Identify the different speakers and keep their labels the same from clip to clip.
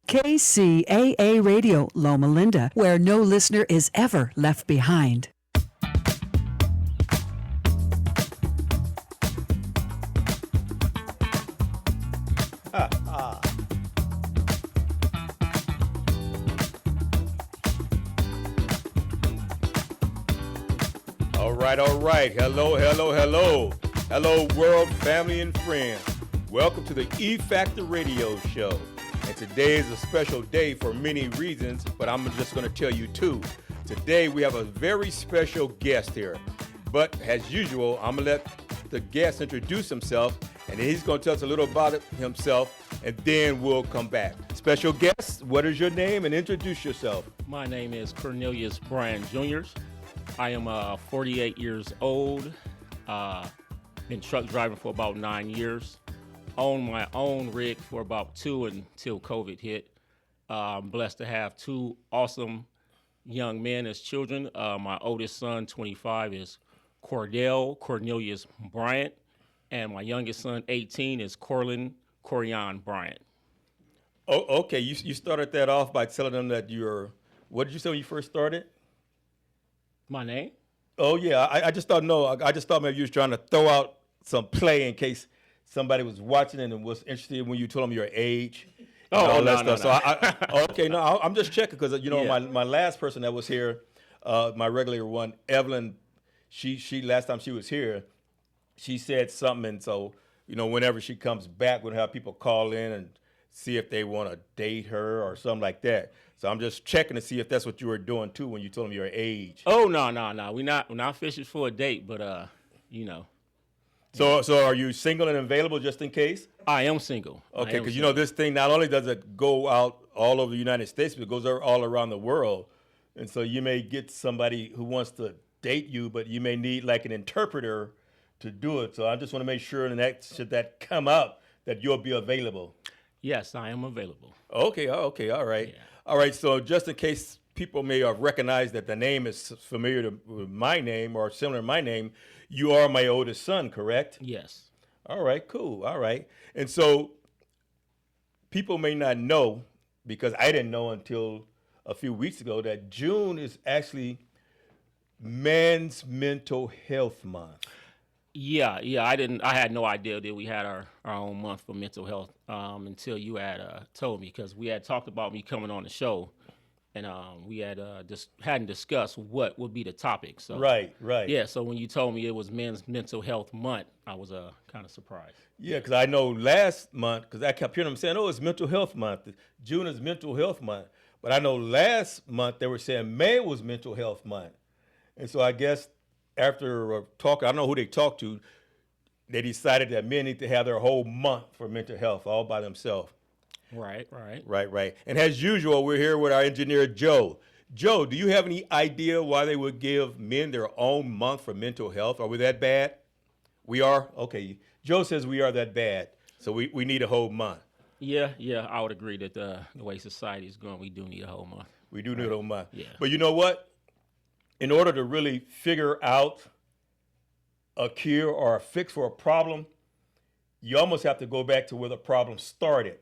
Speaker 1: KCAA Radio, Loma Linda, where no listener is ever left behind.
Speaker 2: All right. Hello, world, family, and friends. Welcome to the E Factor Radio Show. And today is a special day for many reasons, but I'm just going to tell you two. Today we have a very special guest here. But as usual, I'm going to let the guest introduce himself, and then he's going to tell us a little about himself, and then we'll come back. Special guest, what is your name, and introduce yourself.
Speaker 3: My name is Cornelius Bryant Jr. I am 48 years old. Been truck driving for about 9 years. Own my own rig for about 2 until COVID hit. I'm blessed to have two awesome young men as children. My oldest son, 25, is Cordell Cornelius Bryant, and my youngest son, 18, is Corlin Corian Bryant.
Speaker 2: Oh, okay. You started that off by telling them that what did you say when you first started?
Speaker 3: My name?
Speaker 2: Oh, yeah. I just thought, I just thought maybe you was trying to throw out some play in case somebody was watching it and was interested when you told them your age.
Speaker 3: No.
Speaker 2: So I'm just checking because, my last person that was here, my regular one, Evelyn, she last time she was here, she said something. And so, whenever she comes back, we'll have people call in and see if they want to date her or something like that. So I'm just checking to see if that's what you were doing too when you told them your age.
Speaker 3: Oh, no. We're not fishing for a date, but
Speaker 2: So are you single and available just in case?
Speaker 3: I am single.
Speaker 2: Okay, because this thing, not only does it go out all over the United States, but it goes all around the world. And so you may get somebody who wants to date you, but you may need like an interpreter to do it. So I just want to make sure that should that come up, that you'll be available.
Speaker 3: Yes, I am available.
Speaker 2: Okay, all right.
Speaker 3: Yeah.
Speaker 2: All right, so just in case people may have recognized that the name is familiar with my name or similar to my name, you are my oldest son, correct?
Speaker 3: Yes.
Speaker 2: All right, cool. All right. And so people may not know, because I didn't know until a few weeks ago, that June is actually Men's Mental Health Month.
Speaker 3: Yeah. I had no idea that we had our own month for mental health until you had told me, because we had talked about me coming on the show, and we had hadn't discussed what would be the topic. So
Speaker 2: Right.
Speaker 3: Yeah. So when you told me it was Men's Mental Health Month, I was kind of surprised.
Speaker 2: Yeah, because I know last month, because I kept hearing them saying, "Oh, it's Mental Health Month. June is Mental Health Month." But I know last month they were saying May was Mental Health Month, and so I guess after talking, I don't know who they talked to, they decided that men need to have their whole month for mental health all by themselves.
Speaker 3: Right.
Speaker 2: Right. And as usual, we're here with our engineer, Joe. Joe, do you have any idea why they would give men their own month for mental health? Are we that bad? We are? Okay. Joe says we are that bad, so we need a whole month.
Speaker 3: Yeah. I would agree that the way society is going, we do need a whole month.
Speaker 2: We do need a whole month.
Speaker 3: Yeah.
Speaker 2: But you know what? In order to really figure out a cure or a fix for a problem, you almost have to go back to where the problem started,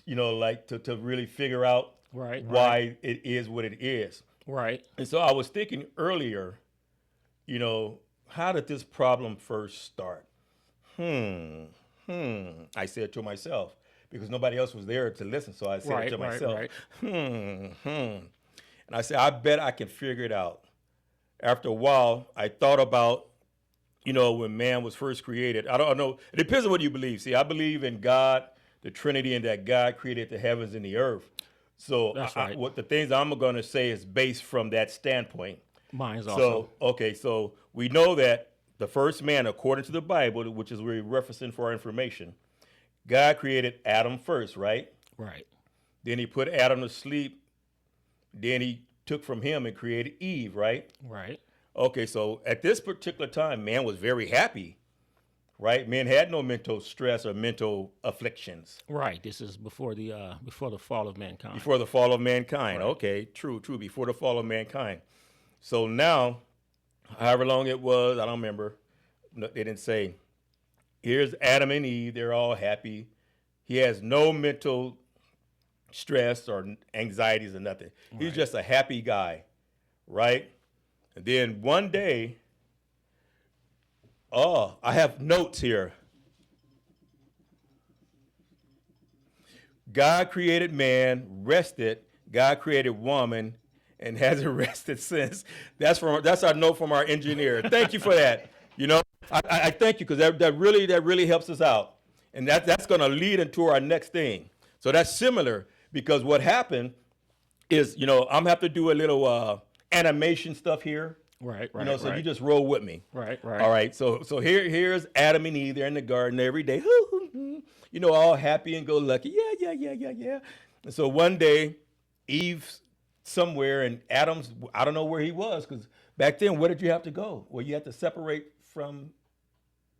Speaker 2: like to really figure out why it is what it is.
Speaker 3: Right.
Speaker 2: And so I was thinking earlier, how did this problem first start? I said to myself, because nobody else was there to listen, so I said it to myself. And I said, I bet I can figure it out. After a while, I thought about, when man was first created. I don't know. It depends on what you believe. See, I believe in God, the Trinity, and that God created the heavens and the earth. So
Speaker 3: that's right.
Speaker 2: What the things I'm going to say is based from that standpoint.
Speaker 3: Mine's also.
Speaker 2: So we know that the first man, according to the Bible, which is where we're referencing for our information, God created Adam first, right?
Speaker 3: Right.
Speaker 2: Then he put Adam to sleep. Then he took from him and created Eve, right?
Speaker 3: Right.
Speaker 2: Okay, so at this particular time, man was very happy, right? Men had no mental stress or mental afflictions.
Speaker 3: Right. This is before the fall of mankind.
Speaker 2: Before the fall of mankind.
Speaker 3: Right.
Speaker 2: Okay, true. Before the fall of mankind. So now, however long it was, I don't remember. No, they didn't say. Here's Adam and Eve. They're all happy. He has no mental stress or anxieties or nothing. He's just a happy guy, right? And then one day, oh, I have notes here. God created man, rested. God created woman, and hasn't rested since. That's our note from our engineer. Thank you for that. You know, I thank you, because that really helps us out, and that's going to lead into our next thing. So that's similar, because what happened is, you know, I'm have to do a little animation stuff here.
Speaker 3: Right.
Speaker 2: You know, so you just roll with me.
Speaker 3: Right.
Speaker 2: All right. So here's Adam and Eve. They're in the garden every day. You know, all happy and go lucky. Yeah. And so one day, Eve's somewhere, and Adam's, I don't know where he was, because back then, where did you have to go? Well, you had to separate from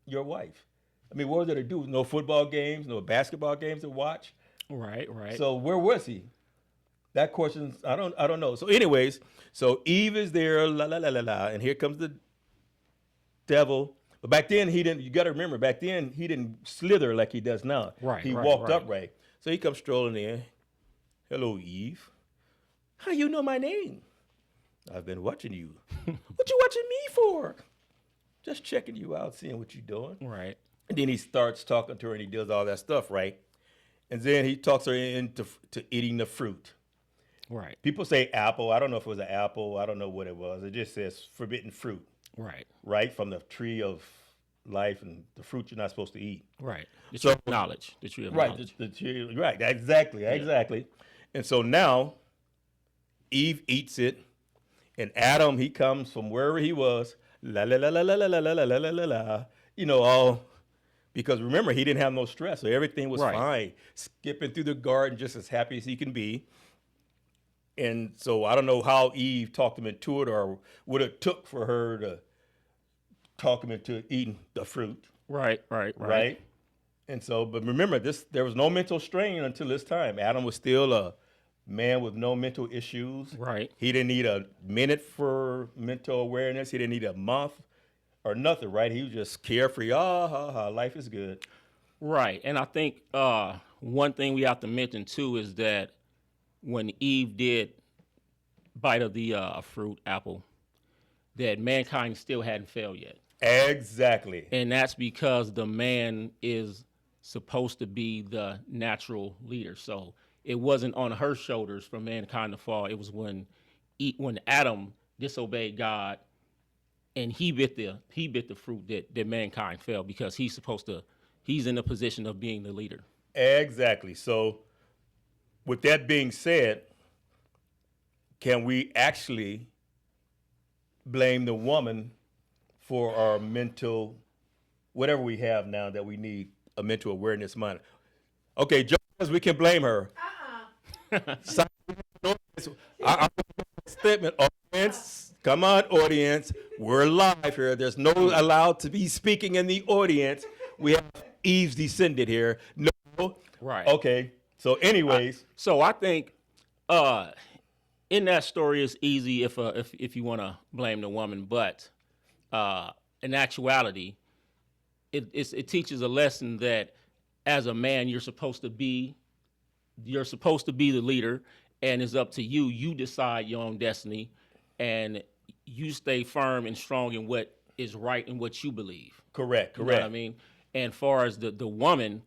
Speaker 2: your wife. I mean, what was there to do? No football games, no basketball games to watch.
Speaker 3: Right.
Speaker 2: So where was he? That question, I don't know. So anyways, so Eve is there, la la la la la, and here comes the devil. But back then he didn't. You got to remember, back then he didn't slither like he does now.
Speaker 3: Right.
Speaker 2: He walked upright. So he comes strolling in. Hello, Eve. How you know my name? I've been watching you. What you watching me for? Just checking you out, seeing what you're doing.
Speaker 3: Right.
Speaker 2: And then he starts talking to her, and he does all that stuff, right? And then he talks her into eating the fruit.
Speaker 3: Right.
Speaker 2: People say apple. I don't know if it was an apple. I don't know what it was. It just says forbidden fruit. Right? From the tree of life and the fruit you're not supposed to eat.
Speaker 3: Right. The tree of knowledge. The tree of knowledge.
Speaker 2: The tree, right. Exactly. And so now Eve eats it, and Adam, he comes from wherever he was, la la la la la la la la la la la la, you know, all because remember, he didn't have no stress, so everything was fine. Skipping through the garden just as happy as he can be. And so I don't know how Eve talked him into it, or what it took for her to talk him into eating the fruit.
Speaker 3: Right.
Speaker 2: And so, but remember, there was no mental strain until this time. Adam was still a man with no mental issues.
Speaker 3: Right.
Speaker 2: He didn't need a minute for mental awareness. He didn't need a month or nothing, right? He was just carefree. Life is good.
Speaker 3: Right. And I think one thing we have to mention, too, is that when Eve did bite of the fruit, apple, that mankind still hadn't failed yet.
Speaker 2: Exactly.
Speaker 3: And that's because the man is supposed to be the natural leader. So it wasn't on her shoulders for mankind to fall. It was when Adam disobeyed God and he bit the fruit that mankind fell, because he's in the position of being the leader.
Speaker 2: Exactly. So with that being said, can we actually blame the woman for our mental, whatever we have now that we need a mental awareness mind? Okay, Jones, we can blame her. Statement, audience. Come on, audience. We're live here. There's no allowed to be speaking in the audience. We have Eve's descendant here. No.
Speaker 3: Right.
Speaker 2: Okay. So anyways.
Speaker 3: So I think in that story it's easy if you want to blame the woman, but in actuality, it teaches a lesson that as a man you're supposed to be the leader, and it's up to you. You decide your own destiny, and you stay firm and strong in what is right and what you believe.
Speaker 2: Correct.
Speaker 3: You know what I mean? And far as the woman,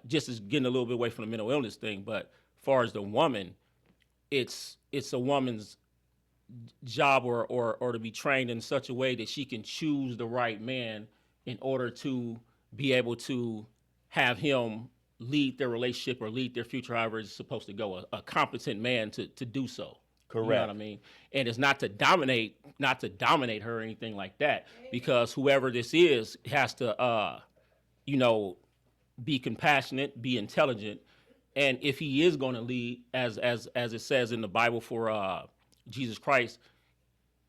Speaker 3: just as getting a little bit away from the mental illness thing, but far as the woman, it's a woman's job or to be trained in such a way that she can choose the right man in order to be able to have him lead their relationship or lead their future, however it's supposed to go, a competent man to do so.
Speaker 2: Correct.
Speaker 3: You know what I mean? And it's not to dominate her or anything like that, because whoever this is has to, be compassionate, be intelligent. And if he is going to lead, as it says in the Bible, for Jesus Christ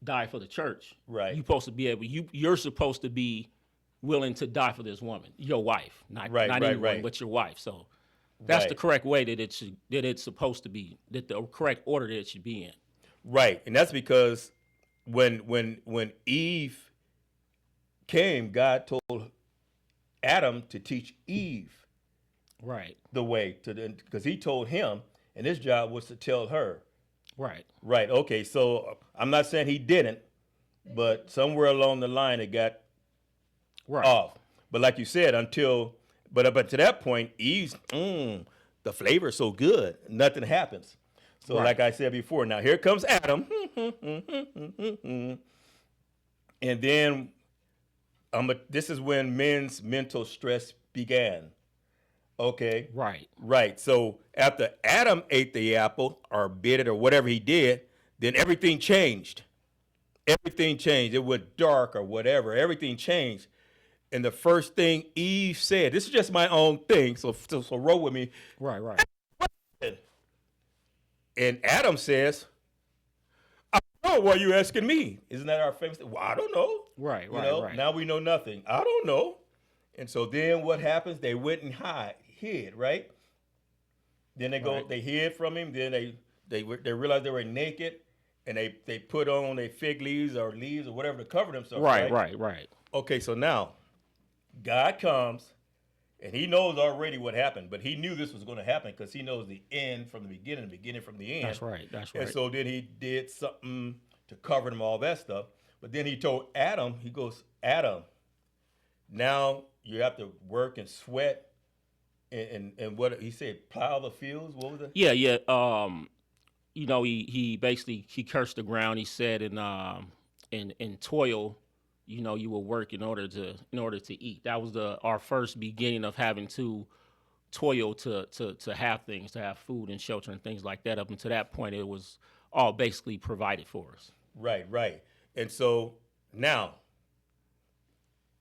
Speaker 3: died for the church.
Speaker 2: Right.
Speaker 3: You're supposed to be willing to die for this woman, your wife, not anyone, but your wife. So that's the correct way that it's supposed to be, that the correct order that it should be in.
Speaker 2: Right. And that's because when Eve came, God told Adam to teach Eve
Speaker 3: right
Speaker 2: the way because he told him, and his job was to tell her.
Speaker 3: Right.
Speaker 2: Right. Okay. So I'm not saying he didn't, but somewhere along the line it got off. But like you said, but to that point, Eve's the flavor's so good, nothing happens. So like I said before, now here comes Adam, and then this is when men's mental stress began. Okay. Right. So after Adam ate the apple or bit it or whatever he did, then everything changed. Everything changed. It went dark or whatever. Everything changed. And the first thing Eve said, this is just my own thing, so roll with me.
Speaker 3: Right.
Speaker 2: And Adam says, I don't know, why are you asking me? Isn't that our famous thing? Well, I don't know.
Speaker 3: Right.
Speaker 2: Now we know nothing. I don't know. And so then what happens? They went and hid, right? Then they hid from him. Then they realized they were naked, and they put on their fig leaves or whatever to cover themselves.
Speaker 3: Right.
Speaker 2: Okay, so now God comes, and he knows already what happened, but he knew this was going to happen because he knows the end from the beginning from the end.
Speaker 3: That's right.
Speaker 2: And so then he did something to cover them, all that stuff. But then he told Adam, he goes, Adam, now you have to work and sweat and what he said, plow the fields. What was it?
Speaker 3: Yeah. He basically cursed the ground. He said in toil, you will work in order to eat. That was our first beginning of having to toil to have things, to have food and shelter and things like that. Up until that point, it was all basically provided for us.
Speaker 2: Right. And so now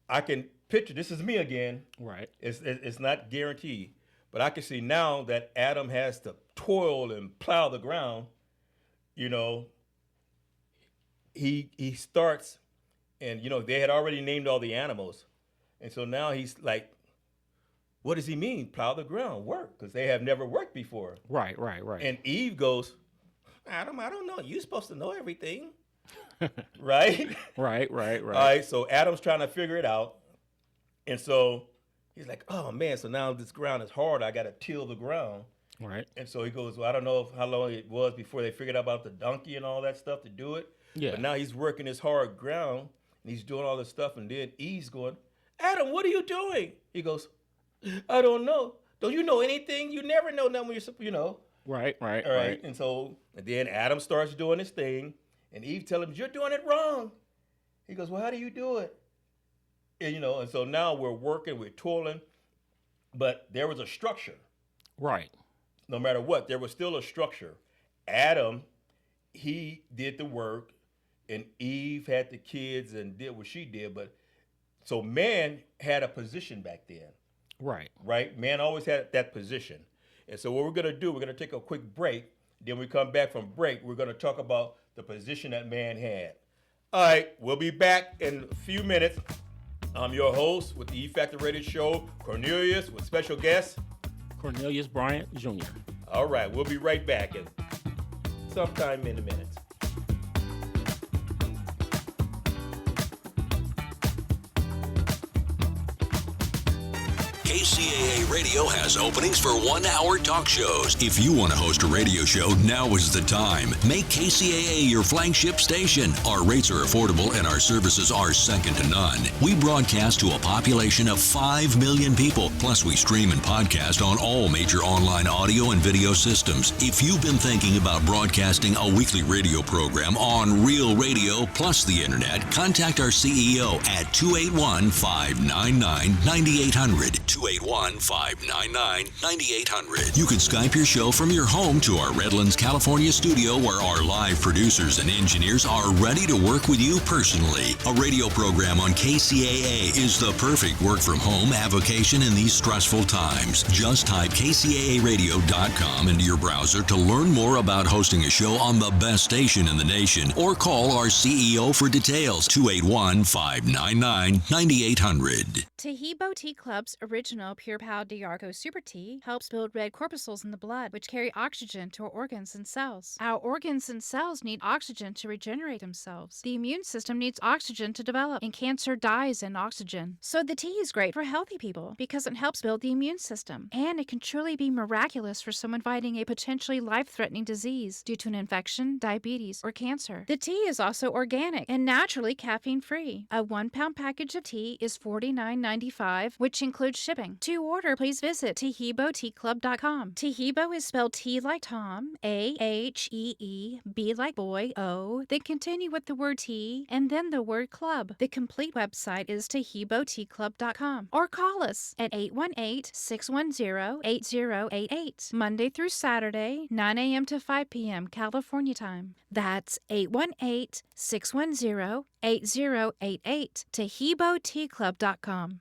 Speaker 2: I can picture, this is me again. Right. It's not guaranteed, but I can see now that Adam has to toil and plow the ground. He starts, and they had already named all the animals, and so now he's like, what does he mean, plow the ground, work? Because they have never worked before.
Speaker 3: Right.
Speaker 2: And Eve goes, Adam, I don't know, you're supposed to know everything. Right.
Speaker 3: Right.
Speaker 2: All right, so Adam's trying to figure it out, and so he's like, oh man, so now this ground is hard, I got to till the ground.
Speaker 3: Right.
Speaker 2: And so he goes, well, I don't know how long it was before they figured out about the donkey and all that stuff to do it.
Speaker 3: Yeah.
Speaker 2: But now he's working this hard ground, and he's doing all this stuff, and then Eve's going, Adam, what are you doing? He goes, I don't know. Don't you know anything? You never know nothing when you're,
Speaker 3: Right.
Speaker 2: All right. And then Adam starts doing his thing, and Eve tells him, you're doing it wrong. He goes, well, how do you do it? And so now we're working, we're toiling, but there was a structure.
Speaker 3: Right.
Speaker 2: No matter what, there was still a structure. Adam, he did the work, and Eve had the kids and did what she did. But so man had a position back then. Right? Man always had that position. And so what we're going to do, we're going to take a quick break. Then we come back from break, we're going to talk about the position that man had. All right, we'll be back in a few minutes. I'm your host with the E Factor Radio Show, Cornelius, with special guest
Speaker 3: Cornelius Bryant Jr.
Speaker 2: All right, we'll be right back in sometime in a minute.
Speaker 4: KCAA Radio has openings for 1-hour talk shows. If you want to host a radio show, now is the time. Make KCAA your flagship station. Our rates are affordable and our services are second to none. We broadcast to a population of 5 million people. Plus, we stream and podcast on all major online audio and video systems. If you've been thinking about broadcasting a weekly radio program on Real Radio plus the internet, contact our CEO at 281-599-9800. 281-599-9800. You can Skype your show from your home to our Redlands, California studio where our live producers and engineers are ready to work with you personally. A radio program on KCAA is the perfect work from home avocation in these stressful times. Just type kcaaradio.com into your browser to learn more about hosting a show on the best station in the nation, or call our CEO for details, 281-599-9800.
Speaker 5: Tahi Boutique Club's original original Pure Pal Diarco Super Tea helps build red corpuscles in the blood, which carry oxygen to our organs and cells. Our organs and cells need oxygen to regenerate themselves. The immune system needs oxygen to develop, and cancer dies in oxygen. So the tea is great for healthy people because it helps build the immune system. And it can truly be miraculous for someone fighting a potentially life-threatening disease due to an infection, diabetes, or cancer. The tea is also organic and naturally caffeine-free. A 1-pound package of tea is $49.95, which includes shipping. To order, please visit TeheeboTeaClub.com. Tehebo is spelled T like Tom, A-H-E-E, B like boy, O, then continue with the word tea, and then the word club. The complete website is TeheeboTeaClub.com. Or call us at 818-610-8088, Monday through Saturday, 9 a.m. to 5 p.m. California time. That's 818-610-8088, TeheeboTeaClub.com.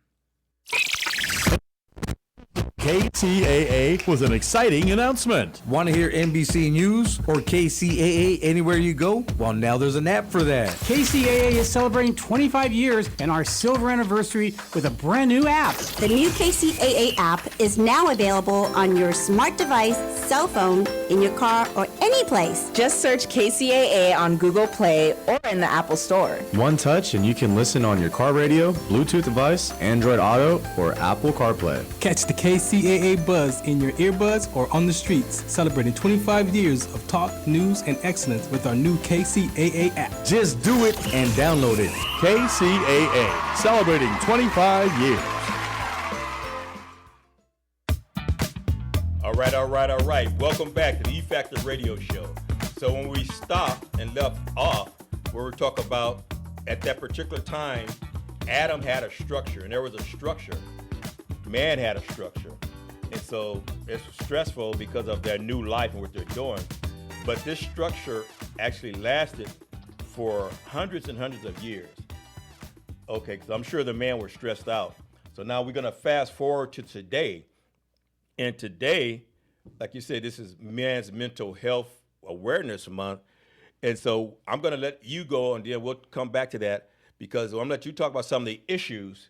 Speaker 6: KCAA with an exciting announcement.
Speaker 7: Want to hear NBC News or KCAA anywhere you go? Well, now there's an app for that.
Speaker 8: KCAA is celebrating 25 years and our silver anniversary with a brand new app.
Speaker 9: The new KCAA app is now available on your smart device, cell phone, in your car, or any place.
Speaker 10: Just search KCAA on Google Play or in the Apple Store.
Speaker 6: One touch and you can listen on your car radio, Bluetooth device, Android Auto, or Apple CarPlay.
Speaker 11: Catch the KCAA buzz in your earbuds or on the streets, celebrating 25 years of talk, news, and excellence with our new KCAA app.
Speaker 7: Just do it and download it.
Speaker 6: KCAA, celebrating 25 years.
Speaker 2: All right. Welcome back to the E Factor Radio Show. So when we stopped and left off, where we talk about at that particular time, Adam had a structure, and there was a structure. Man had a structure. And so it's stressful because of their new life and what they're doing. But this structure actually lasted for hundreds and hundreds of years. Okay, because I'm sure the man was stressed out. So now we're going to fast forward to today. And today, like you said, this is Men's Mental Health Awareness Month. And so I'm going to let you go, and then we'll come back to that, because I'm going to let you talk about some of the issues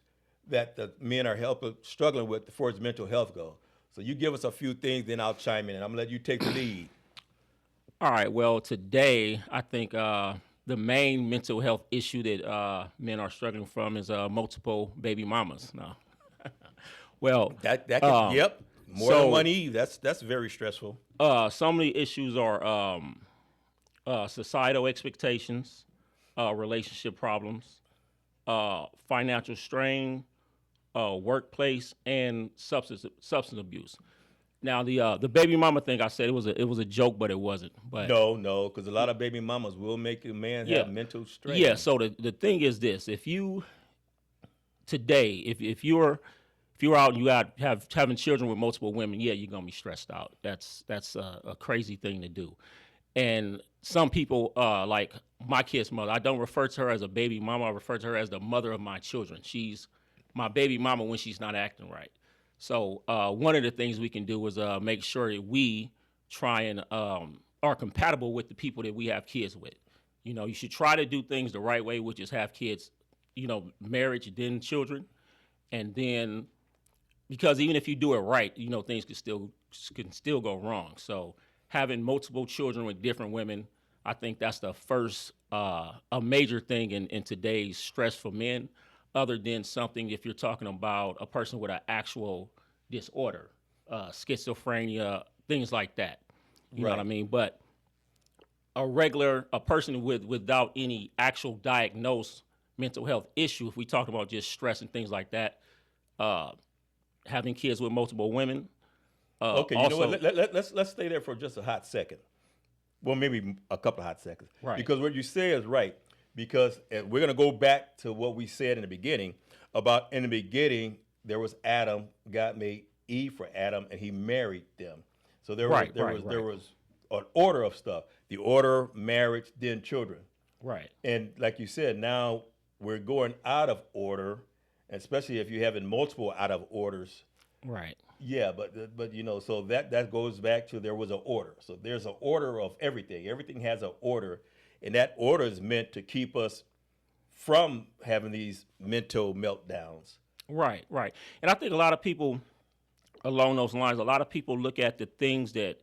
Speaker 2: that the men are struggling with as far as mental health goes. So you give us a few things, then I'll chime in, and I'm going to let you take the lead.
Speaker 3: All right. Well, today, I think the main mental health issue that men are struggling from is multiple baby mamas. No. Well,
Speaker 2: that can, yep. More than one Eve. That's very stressful.
Speaker 3: Some of the issues are societal expectations, relationship problems, financial strain, workplace, and substance abuse. Now the baby mama thing, I said it was a joke, but it wasn't. But
Speaker 2: no, because a lot of baby mamas will make a man have mental strain.
Speaker 3: Yeah. So the thing is this: if you're out and you having children with multiple women, yeah, you're gonna be stressed out. That's a crazy thing to do. And some people, like my kid's mother, I don't refer to her as a baby mama. I refer to her as the mother of my children. She's my baby mama when she's not acting right. So one of the things we can do is make sure that we try and are compatible with the people that we have kids with. You know, you should try to do things the right way, which is have kids, marriage, then children. And then, because even if you do it right, things can still go wrong. So having multiple children with different women, I think that's the first a major thing in today's stress for men, other than something if you're talking about a person with an actual disorder, schizophrenia, things like that. You know what I mean? But a person without any actual diagnosed mental health issue, if we talk about just stress and things like that, having kids with multiple women.
Speaker 2: Okay,
Speaker 3: also,
Speaker 2: you know what? Let's stay there for just a hot second. Well, maybe a couple of hot seconds.
Speaker 3: Right.
Speaker 2: Because what you say is right. Because we're going to go back to what we said in the beginning about in the beginning there was Adam, God made Eve for Adam, and he married them. So there was an order of stuff. The order, marriage, then children.
Speaker 3: Right.
Speaker 2: And like you said, now we're going out of order, especially if you're having multiple out of orders.
Speaker 3: Right.
Speaker 2: Yeah, but so that goes back to there was an order. So there's an order of everything. Everything has an order, and that order is meant to keep us from having these mental meltdowns.
Speaker 3: Right, right. And I think a lot of people along those lines, a lot of people look at the things that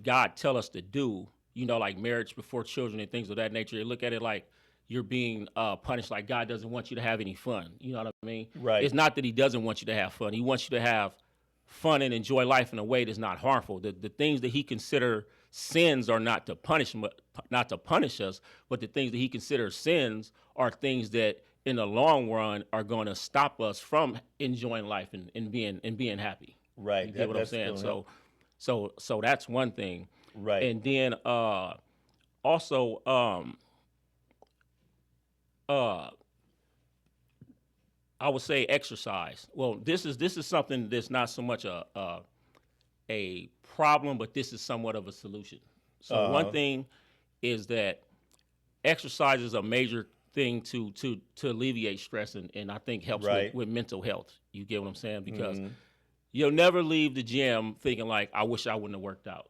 Speaker 3: God tell us to do, like marriage before children and things of that nature. They look at it like you're being punished, like God doesn't want you to have any fun. You know what I mean?
Speaker 2: Right.
Speaker 3: It's not that he doesn't want you to have fun. He wants you to have fun and enjoy life in a way that's not harmful. The things that he consider sins are not to punish us, but the things that he considers sins are things that in the long run are going to stop us from enjoying life and being happy.
Speaker 2: Right.
Speaker 3: You get what I'm saying? So that's one thing.
Speaker 2: Right.
Speaker 3: And then also I would say exercise. Well, this is something that's not so much a problem, but this is somewhat of a solution. So one thing is that exercise is a major thing to alleviate stress and I think helps with mental health. You get what I'm saying? Because you'll never leave the gym thinking like, I wish I wouldn't have worked out.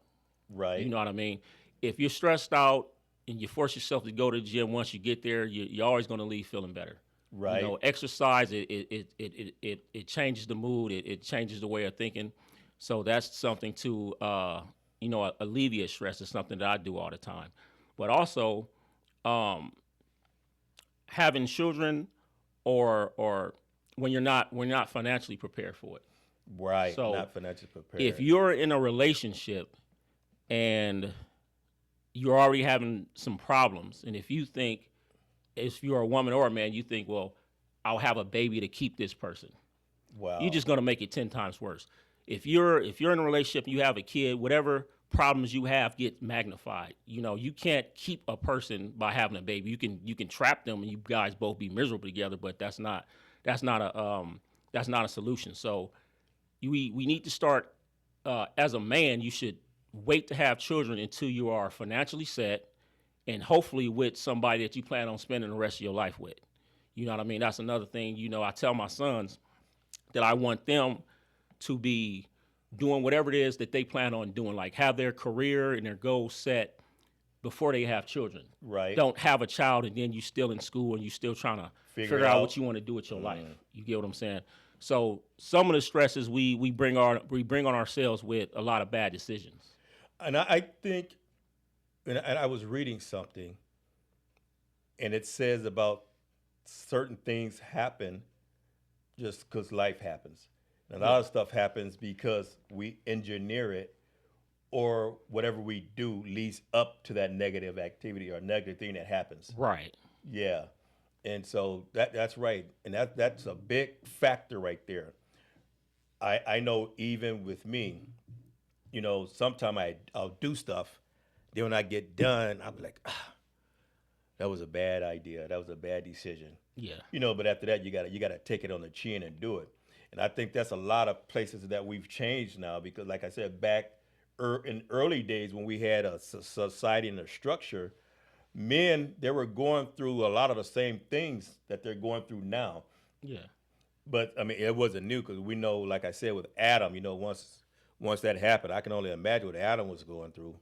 Speaker 2: Right.
Speaker 3: You know what I mean? If you're stressed out and you force yourself to go to the gym, once you get there, you're always going to leave feeling better.
Speaker 2: Right.
Speaker 3: Exercise, it changes the mood. It changes the way of thinking. So that's something to, alleviate stress. It's something that I do all the time. But also, having children or when you're not financially prepared for it.
Speaker 2: Right.
Speaker 3: So
Speaker 2: not financially prepared.
Speaker 3: If you're in a relationship and you're already having some problems, and if you're a woman or a man, you think, well, I'll have a baby to keep this person.
Speaker 2: Wow.
Speaker 3: You're just going to make it 10 times worse. If you're in a relationship and you have a kid, whatever problems you have get magnified. You can't keep a person by having a baby. You can trap them and you guys both be miserable together, but that's not a solution. So we need to start as a man, you should wait to have children until you are financially set and hopefully with somebody that you plan on spending the rest of your life with. You know what I mean? That's another thing. I tell my sons that I want them to be doing whatever it is that they plan on doing, like have their career and their goals set before they have children.
Speaker 2: Right.
Speaker 3: Don't have a child and then you still in school and you still trying to figure out what you want to do with your life. You get what I'm saying? So some of the stresses we bring on ourselves with a lot of bad decisions.
Speaker 2: And I think, and I was reading something, and it says about certain things happen just because life happens. And a lot of stuff happens because we engineer it, or whatever we do leads up to that negative activity or negative thing that happens.
Speaker 3: Right.
Speaker 2: Yeah. And so that's right. And that's a big factor right there. I know even with me, sometimes I'll do stuff. Then when I get done, I'll be like, that was a bad idea. That was a bad decision.
Speaker 3: Yeah.
Speaker 2: But after that, you gotta take it on the chin and do it. And I think that's a lot of places that we've changed now because, like I said, back in early days when we had a society and a structure, men, they were going through a lot of the same things that they're going through now.
Speaker 3: Yeah.
Speaker 2: But, I mean, it wasn't new because we know, like I said, with Adam, once that happened, I can only imagine what Adam was going through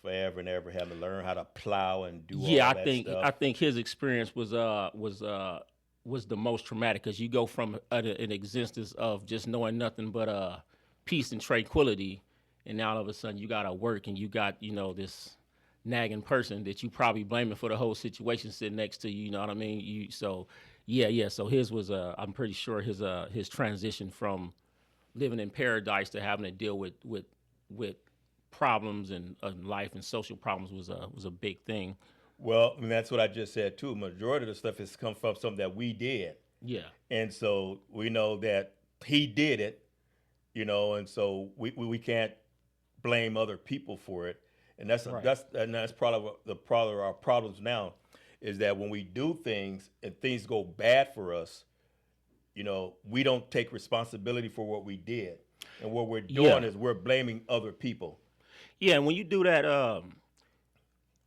Speaker 2: forever and ever, having to learn how to plow and do all that stuff.
Speaker 3: I think his experience was the most traumatic because you go from an existence of just knowing nothing but peace and tranquility, and now all of a sudden you got to work and you got this nagging person that you probably blaming for the whole situation sitting next to you. You know what I mean? So his was I'm pretty sure his transition from living in paradise to having to deal with problems and life and social problems was a big thing.
Speaker 2: Well, I mean, that's what I just said too. Majority of the stuff has come from something that we did.
Speaker 3: Yeah. And
Speaker 2: so we know that he did it, and so we can't blame other people for it. And that's probably our problems now, is that when we do things and things go bad for us, we don't take responsibility for what we did. And what we're doing is we're blaming other people.
Speaker 3: Yeah, and when you do that,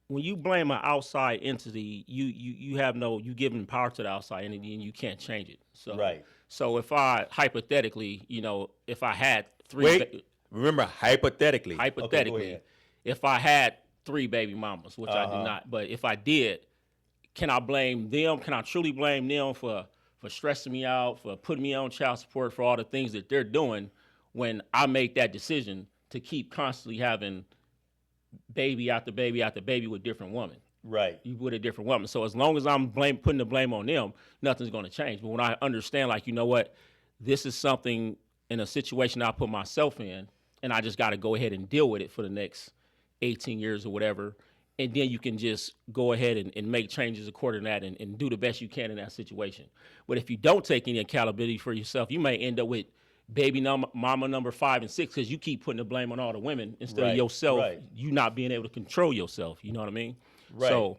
Speaker 3: when you blame an outside entity, you giving power to the outside entity and you can't change it. So
Speaker 2: right.
Speaker 3: So if I hypothetically, if I had three
Speaker 2: remember hypothetically.
Speaker 3: Okay, if I had 3 baby mamas, which I do not, but if I did, can I blame them? Can I truly blame them for stressing me out, for putting me on child support, for all the things that they're doing when I make that decision to keep constantly having baby after baby after baby with different women.
Speaker 2: Right.
Speaker 3: You with a different woman. So as long as I'm putting the blame on them, nothing's going to change. But when I understand, like, you know what, this is something in a situation I put myself in, and I just got to go ahead and deal with it for the next 18 years or whatever. And then you can just go ahead and make changes according to that and do the best you can in that situation. But if you don't take any accountability for yourself, you may end up with mama number 5 and 6 because you keep putting the blame on all the women instead of yourself, you not being able to control yourself. You know what I mean?
Speaker 2: Right.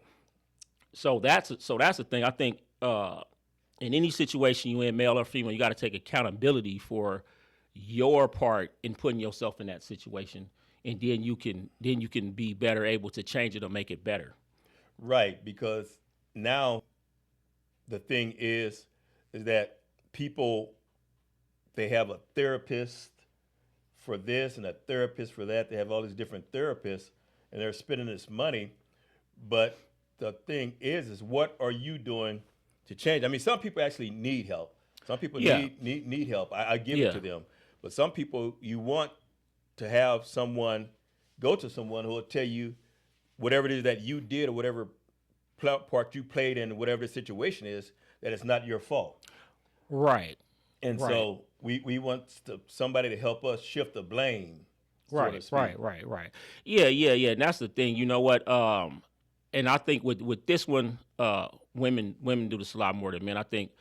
Speaker 3: So that's the thing. I think in any situation you in, male or female, you got to take accountability for your part in putting yourself in that situation, and then you can be better able to change it or make it better.
Speaker 2: Right, because now the thing is that people, they have a therapist for this and a therapist for that. They have all these different therapists, and they're spending this money. But the thing is what are you doing to change? I mean, some people actually need help. Some people need help. I give it to them. But some people, you want to have someone, go to someone who will tell you whatever it is that you did or whatever part you played in whatever the situation is, that it's not your fault.
Speaker 3: Right.
Speaker 2: And so we want somebody to help us shift the blame.
Speaker 3: Right. Yeah. And that's the thing. You know what? And I think with this one, women do this a lot more than men. I think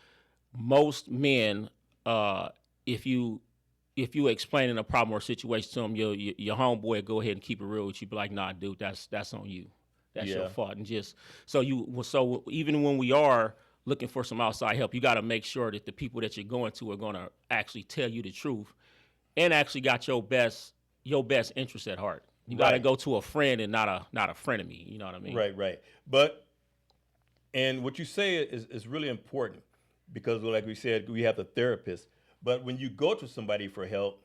Speaker 3: most men, if you explaining a problem or situation to them, your homeboy go ahead and keep it real with you. Be like, nah, dude, that's on you. That's your fault. And just so even when we are looking for some outside help, you got to make sure that the people that you're going to are going to actually tell you the truth and actually got your best interest at heart. You got to go to a friend and not a frenemy. You know what I mean?
Speaker 2: Right. But, and what you say is really important because, like we said, we have the therapist. But when you go to somebody for help,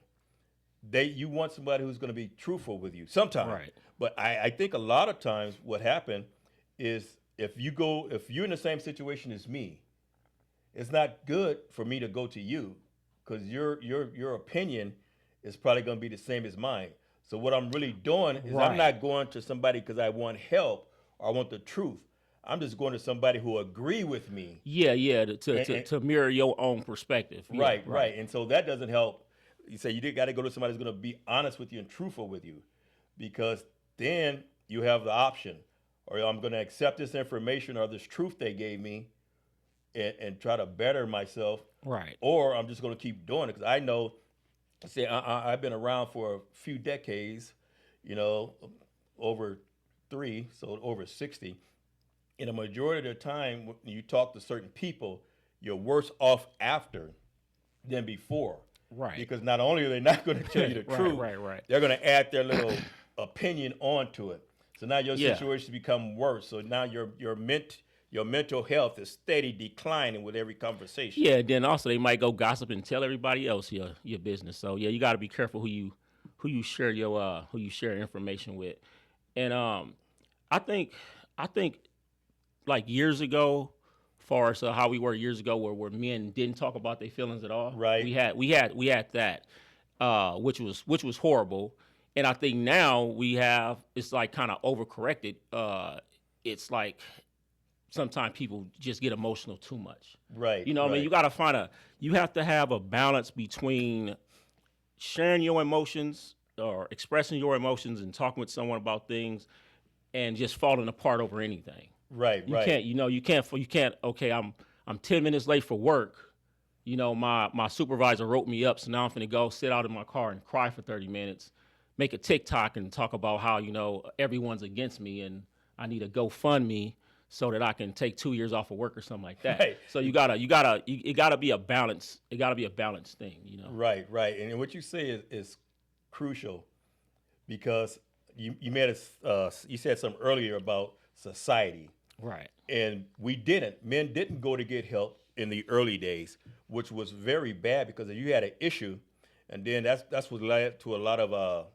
Speaker 2: you want somebody who's going to be truthful with you sometimes.
Speaker 3: Right.
Speaker 2: But I think a lot of times what happened is if you're in the same situation as me, it's not good for me to go to you because your opinion is probably going to be the same as mine. So what I'm really doing is I'm not going to somebody because I want help or I want the truth. I'm just going to somebody who agree with me.
Speaker 3: Yeah, to mirror your own perspective. Yeah,
Speaker 2: right. And so that doesn't help. You say you got to go to somebody who's going to be honest with you and truthful with you, because then you have the option, or I'm going to accept this information or this truth they gave me and try to better myself.
Speaker 3: Right.
Speaker 2: Or I'm just going to keep doing it because I know, say, I've been around for a few decades, over 3, so over 60. In a majority of the time, when you talk to certain people, you're worse off after than before.
Speaker 3: Right.
Speaker 2: Because not only are they not going to tell you the truth, they're going to add their little opinion onto it. So now your situation become worse. So now your mental health is steady declining with every conversation.
Speaker 3: Yeah. Then also they might go gossip and tell everybody else your business. So yeah, you got to be careful who you share information with. And I think like years ago, far as how we were years ago, where men didn't talk about their feelings at all.
Speaker 2: Right.
Speaker 3: We had that, which was horrible. And I think now it's like kind of overcorrected. It's like sometimes people just get emotional too much.
Speaker 2: Right.
Speaker 3: You know what I mean? You have to have a balance between sharing your emotions or expressing your emotions and talking with someone about things and just falling apart over anything.
Speaker 2: Right.
Speaker 3: You can't, okay, I'm 10 minutes late for work. My supervisor wrote me up, so now I'm finna go sit out in my car and cry for 30 minutes, make a TikTok and talk about how, everyone's against me and I need a GoFundMe so that I can take 2 years off of work or something like that.
Speaker 2: Right.
Speaker 3: So it gotta be a balance. It gotta be a balanced thing,
Speaker 2: Right. And what you say is crucial because you said something earlier about society.
Speaker 3: Right.
Speaker 2: And men didn't go to get help in the early days, which was very bad because if you had an issue, and then that's what led to a lot of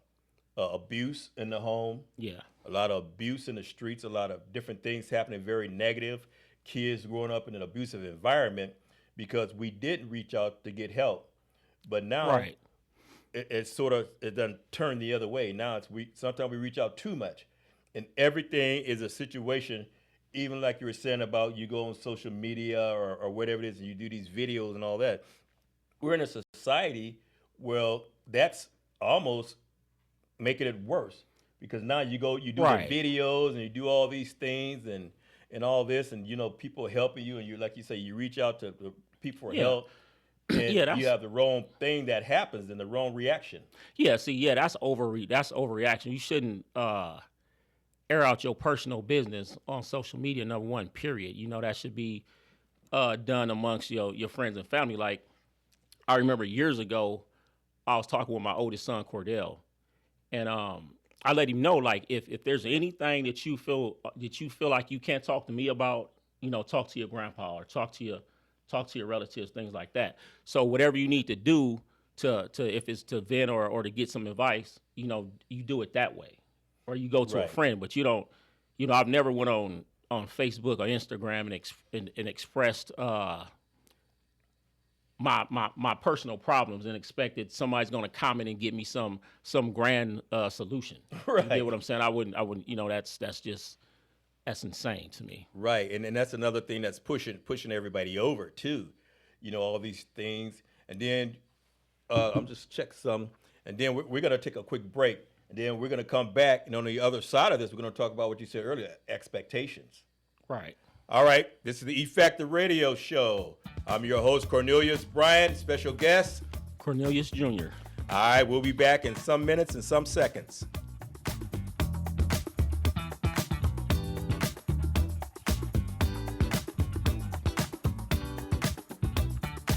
Speaker 2: abuse in the home.
Speaker 3: Yeah.
Speaker 2: A lot of abuse in the streets, a lot of different things happening, very negative. Kids growing up in an abusive environment because we didn't reach out to get help. But now
Speaker 3: Right.
Speaker 2: it done turned the other way. Now sometimes we reach out too much, and everything is a situation. Even like you were saying about you go on social media or whatever it is, and you do these videos and all that. We're in a society where that's almost making it worse, because now you do
Speaker 3: Right.
Speaker 2: the videos and you do all these things and all this, and people helping you, and you, like you say, you reach out to the people for
Speaker 3: Yeah.
Speaker 2: help, and
Speaker 3: Yeah,
Speaker 2: you have the wrong thing that happens and the wrong reaction.
Speaker 3: Yeah, see, that's overreaction. You shouldn't air out your personal business on social media, number one, period. That should be done amongst your friends and family. Like, I remember years ago, I was talking with my oldest son, Cordell, and I let him know, like, if there's anything that you feel like you can't talk to me about, talk to your grandpa or talk to your relatives, things like that. So whatever you need to do to if it's to vent or to get some advice, you do it that way, or you go to a
Speaker 2: Right.
Speaker 3: friend. But you don't, I've never went on Facebook or Instagram and expressed my personal problems and expected somebody's going to comment and give me some grand solution.
Speaker 2: Right.
Speaker 3: You get what I'm saying? I wouldn't. That's insane to me.
Speaker 2: Right, and that's another thing that's pushing everybody over too, all these things. And then I'm just check some, and then we're gonna take a quick break, and then we're gonna come back, and on the other side of this, we're gonna talk about what you said earlier, expectations.
Speaker 3: Right.
Speaker 2: All right, this is the E Factor Radio Show. I'm your host, Cornelius Bryant, special guest,
Speaker 3: Cornelius Jr.
Speaker 2: All right, we'll be back in some minutes and some seconds.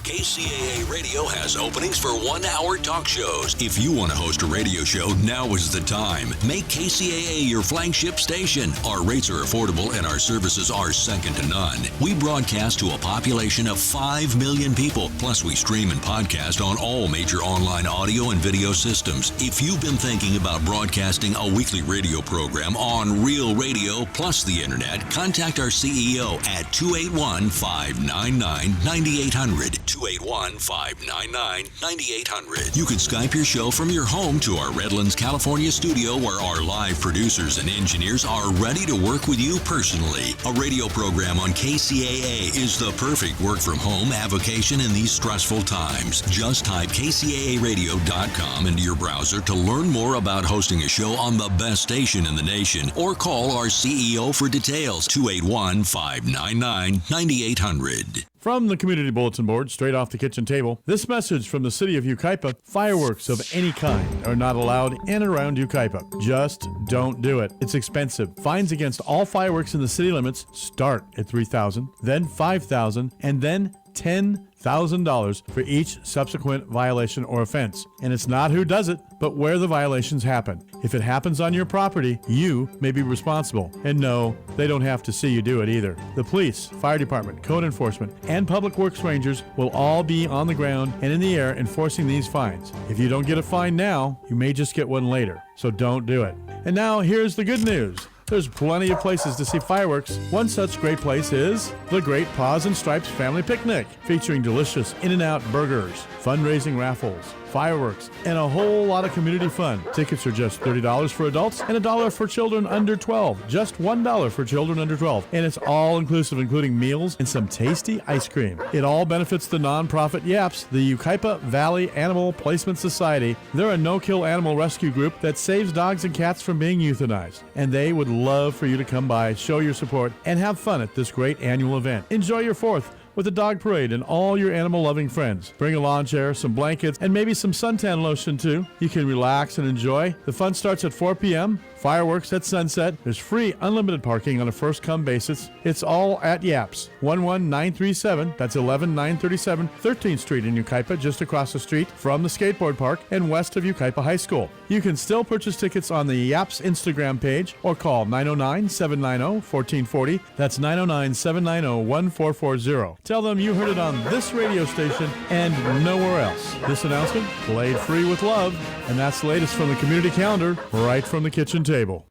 Speaker 4: KCAA Radio has openings for 1-hour talk shows. If you want to host a radio show, now is the time. Make KCAA your flagship station. Our rates are affordable and our services are second to none. We broadcast to a population of 5 million people. Plus, we stream and podcast on all major online audio and video systems. If you've been thinking about broadcasting a weekly radio program on Real Radio plus the internet, contact our CEO at 281-599-9800. 281-599-9800. You can Skype your show from your home to our Redlands, California studio, where our live producers and engineers are ready to work with you personally. A radio program on KCAA is the perfect work from home avocation in these stressful times. Just type kcaaradio.com into your browser to learn more about hosting a show on the best station in the nation, or call our CEO for details, 281-599-9800.
Speaker 12: From the Community Bulletin Board, straight off the kitchen table, this message from the city of Yucaipa: fireworks of any kind are not allowed in and around Yucaipa. Just don't do it. It's expensive. Fines against all fireworks in the city limits start at $3,000, then $5,000, and then $10,000 for each subsequent violation or offense. And it's not who does it, but where the violations happen. If it happens on your property, you may be responsible. And no, they don't have to see you do it either. The police, fire department, code enforcement, and public works rangers will all be on the ground and in the air enforcing these fines. If you don't get a fine now, you may just get one later. So don't do it. And now here's the good news. There's plenty of places to see fireworks. One such great place is the Great Paws and Stripes Family Picnic, featuring delicious In-N-Out burgers, fundraising raffles, fireworks, and a whole lot of community fun. Tickets are just $30 for adults and $1 for children under 12. Just $1 for children under 12. And it's all inclusive, including meals and some tasty ice cream. It all benefits the nonprofit YAPS, the Yucaipa Valley Animal Placement Society. They're a no-kill animal rescue group that saves dogs and cats from being euthanized. And they would love for you to come by, show your support, and have fun at this great annual event. Enjoy your 4th with a dog parade and all your animal-loving friends. Bring a lawn chair, some blankets, and maybe some suntan lotion too. You can relax and enjoy. The fun starts at 4 p.m., fireworks at sunset. There's free unlimited parking on a first-come basis. It's all at YAPS, 11937, that's 11937 13th Street in Yucaipa, just across the street from the skateboard park and west of Yucaipa High School. You can still purchase tickets on the YAPS Instagram page or call 909-790-1440. That's 909-790-1440. Tell them you heard it on this radio station and nowhere else. This announcement played free with love, and that's the latest from the community calendar, right from the kitchen table.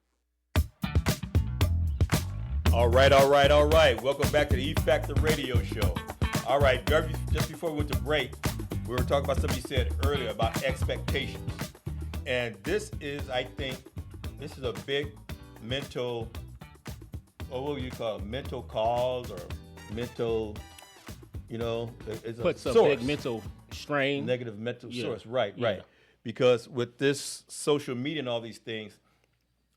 Speaker 2: All right. Welcome back to the E Factor Radio Show. All right, just before we went to break, we were talking about something you said earlier about expectations. And this is, I think, this is a big mental, what would you call it, mental cause or mental, it's
Speaker 3: Puts
Speaker 2: a
Speaker 3: a
Speaker 2: source.
Speaker 3: big mental strain.
Speaker 2: Negative mental
Speaker 3: Yeah.
Speaker 2: source. Right,
Speaker 3: Yeah.
Speaker 2: right. Because with this social media and all these things,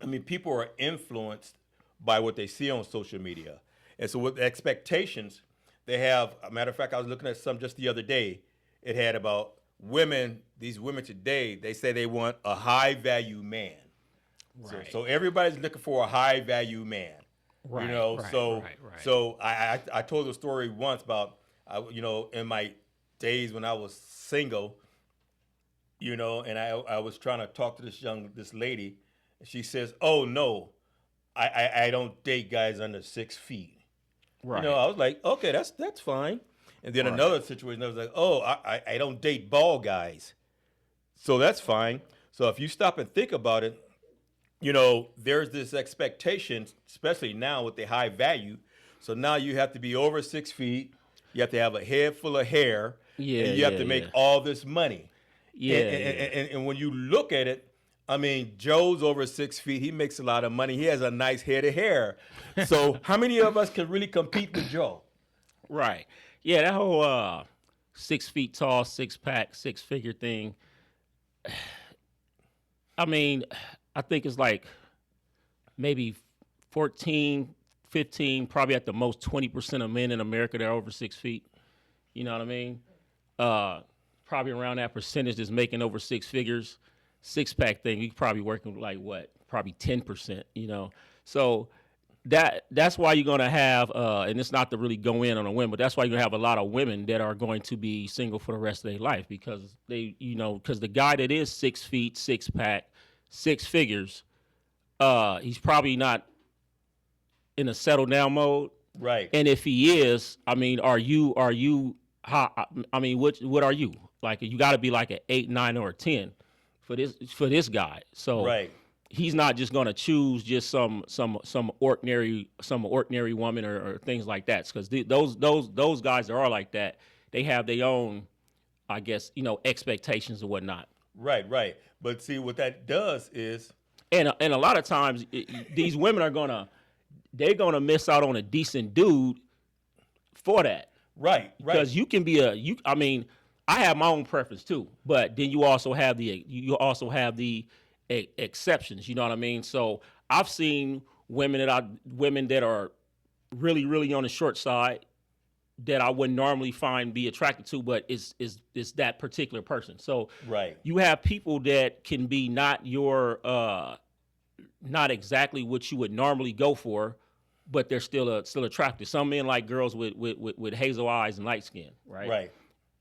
Speaker 2: I mean, people are influenced by what they see on social media. And so with expectations, they have, a matter of fact, I was looking at some just the other day. It had about women, these women today, they say they want a high value man.
Speaker 3: Right.
Speaker 2: So everybody's looking for a high value man.
Speaker 3: Right, right,
Speaker 2: so
Speaker 3: right.
Speaker 2: so I told a story once about, in my days when I was single, and I was trying to talk to this lady, and she says, "Oh no, I don't date guys under 6 feet."
Speaker 3: Right.
Speaker 2: I was like, okay, that's fine. And then another situation, I was like, oh, I don't date bald guys, so that's fine. So if you stop and think about it, there's this expectation, especially now with the high value. So now you have to be over 6 feet. You have to have a head full of hair.
Speaker 3: Yeah,
Speaker 2: and you have to make all this money.
Speaker 3: Yeah,
Speaker 2: and when you look at it, I mean, Joe's over 6 feet. He makes a lot of money. He has a nice head of hair. So how many of us can really compete with Joe?
Speaker 3: Right. Yeah, that whole 6 feet tall, 6-pack, 6-figure thing. I mean, I think it's like maybe 14, 15, probably at the most 20% of men in America that are over 6 feet. You know what I mean? Probably around that percentage is making over 6 figures. 6-pack thing, you probably working like what? Probably 10%, So that's why you're gonna have, and it's not to really go in on a women, but that's why you're gonna have a lot of women that are going to be single for the rest of their life because because the guy that is 6 feet, 6-pack, 6 figures, he's probably not in a settle down mode.
Speaker 2: Right.
Speaker 3: And if he is, I mean, what are you? Like, you got to be like an 8, 9, or a 10 for this guy. So
Speaker 2: right.
Speaker 3: He's not just going to choose just some ordinary woman or things like that. Because those guys that are like that, they have their own, I guess, expectations and whatnot.
Speaker 2: Right. But see, what that does is,
Speaker 3: and a lot of times these women they're gonna miss out on a decent dude for that.
Speaker 2: Right.
Speaker 3: Because you can be I have my own preference too, but then you also have the exceptions. You know what I mean? So I've seen women that are really, really on the short side that I wouldn't normally be attracted to, but it's that particular person. So
Speaker 2: right.
Speaker 3: You have people that can be not exactly what you would normally go for, but they're still attractive. Some men like girls with hazel eyes and light skin, right?
Speaker 2: Right.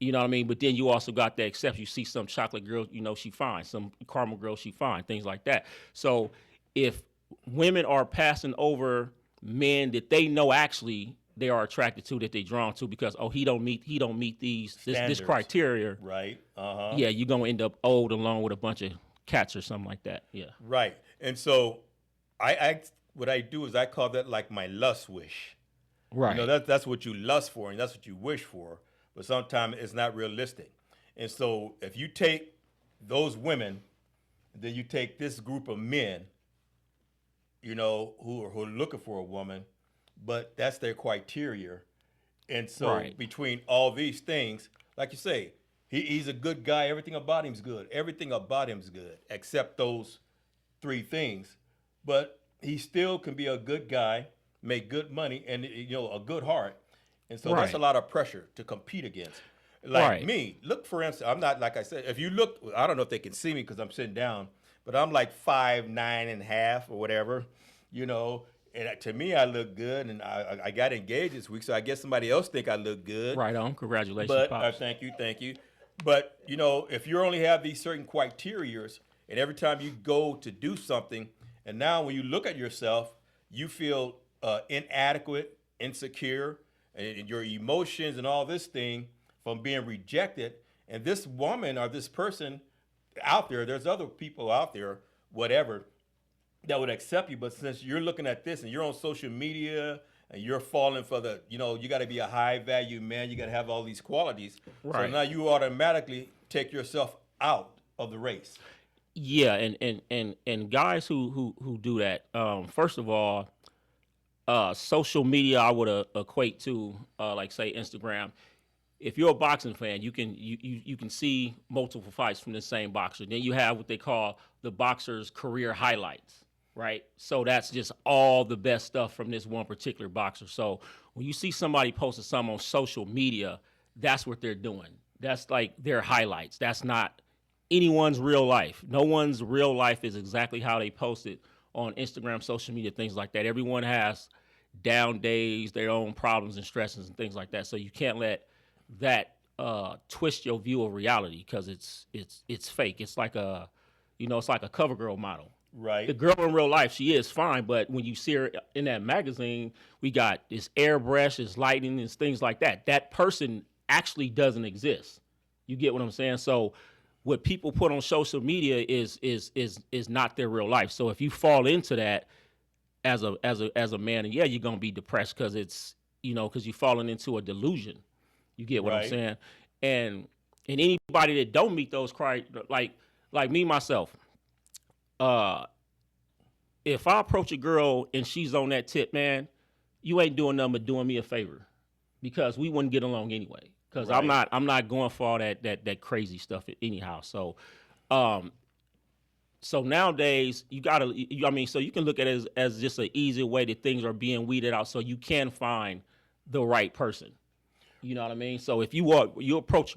Speaker 3: You know what I mean? But then you also got the exception. You see some chocolate girl, she fine. Some caramel girl, she fine. Things like that. So if women are passing over men that they know actually they are attracted to, that they're drawn to because, he don't meet this criteria.
Speaker 2: Right. Uh-huh.
Speaker 3: Yeah, you're gonna end up old along with a bunch of cats or something like that. Yeah.
Speaker 2: Right. And so what I do is I call that like my lust wish.
Speaker 3: Right.
Speaker 2: That's what you lust for and that's what you wish for. But sometimes it's not realistic. And so if you take those women, then you take this group of men, who are looking for a woman, but that's their criteria. And so between all these things, like you say, he's a good guy. Everything about him's good. Everything about him's good, except those 3 things. But he still can be a good guy, make good money, and a good heart. And so that's a lot of pressure to compete against. Like me, look, for instance, I'm not, like I said, if you look, I don't know if they can see me because I'm sitting down, but I'm like 5'9.5" or whatever, and to me, I look good, and I got engaged this week, so I guess somebody else think I look good.
Speaker 3: Right on. Congratulations,
Speaker 2: but,
Speaker 3: Pops.
Speaker 2: Thank you. But, if you only have these certain criterias, and every time you go to do something, and now when you look at yourself, you feel inadequate, insecure, and your emotions and all this thing from being rejected. And this woman or this person out there's other people out there, whatever, that would accept you. But since you're looking at this and you're on social media and you're falling for the, you know, you got to be a high value man. You got to have all these qualities. So
Speaker 3: Right.
Speaker 2: now you automatically take yourself out of the race.
Speaker 3: Yeah, and guys who do that, first of all, social media I would equate to like say Instagram. If you're a boxing fan, you can see multiple fights from the same boxer. Then you have what they call the boxer's career highlights, right? So that's just all the best stuff from this one particular boxer. So when you see somebody posting something on social media, that's what they're doing. That's like their highlights. That's not anyone's real life. No one's real life is exactly how they post it on Instagram, social media, things like that. Everyone has down days, their own problems and stresses and things like that. So you can't let that twist your view of reality because it's fake. It's like it's like a cover girl model.
Speaker 2: Right.
Speaker 3: The girl in real life, she is fine, but when you see her in that magazine, we got this airbrush, this lighting, and things like that. That person actually doesn't exist. You get what I'm saying? So what people put on social media is not their real life. So if you fall into that as a man, and yeah, you're gonna be depressed because it's because you're falling into a delusion. You get what I'm
Speaker 2: Right.
Speaker 3: saying? And anybody that don't meet those criteria, like me myself, if I approach a girl and she's on that tip, man, you ain't doing nothing but doing me a favor because we wouldn't get along anyway. Because
Speaker 2: Right.
Speaker 3: I'm not going for all that crazy stuff anyhow. So, so nowadays you gotta, so you can look at it as just an easy way that things are being weeded out, so you can find the right person. You know what I mean? So if you approach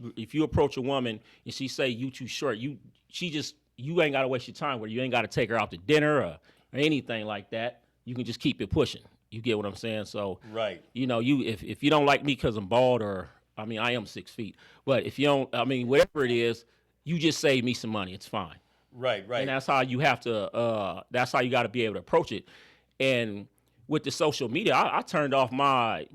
Speaker 3: a woman and she say you too short, you ain't gotta waste your time with her. You ain't gotta take her out to dinner or anything like that. You can just keep it pushing. You get what I'm saying? So
Speaker 2: Right.
Speaker 3: If you don't like me because I'm bald or I am 6 feet, but if you don't, whatever it is, you just save me some money. It's fine.
Speaker 2: Right.
Speaker 3: And that's how you have to. That's how you got to be able to approach it. And with the social media, I turned off my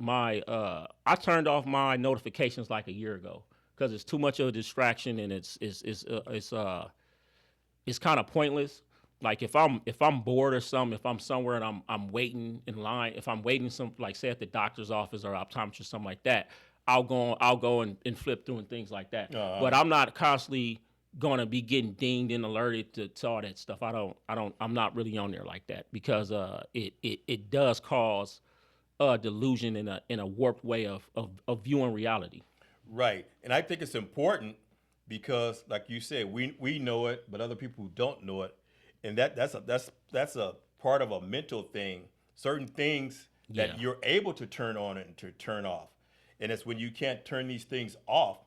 Speaker 3: notifications like a year ago because it's too much of a distraction and it's kind of pointless. Like if I'm bored or something, if I'm somewhere and I'm waiting in line, if I'm waiting like say at the doctor's office or optometrist, something like that, I'll go and flip through and things like that. But I'm not constantly gonna be getting dinged and alerted to all that stuff. I'm not really on there like that because it does cause a delusion in a warped way of viewing reality.
Speaker 2: Right. And I think it's important because, like you said, we know it, but other people don't know it, and that's a part of a mental thing. Certain things that you're able to turn on and to turn off, and it's when you can't turn these things off,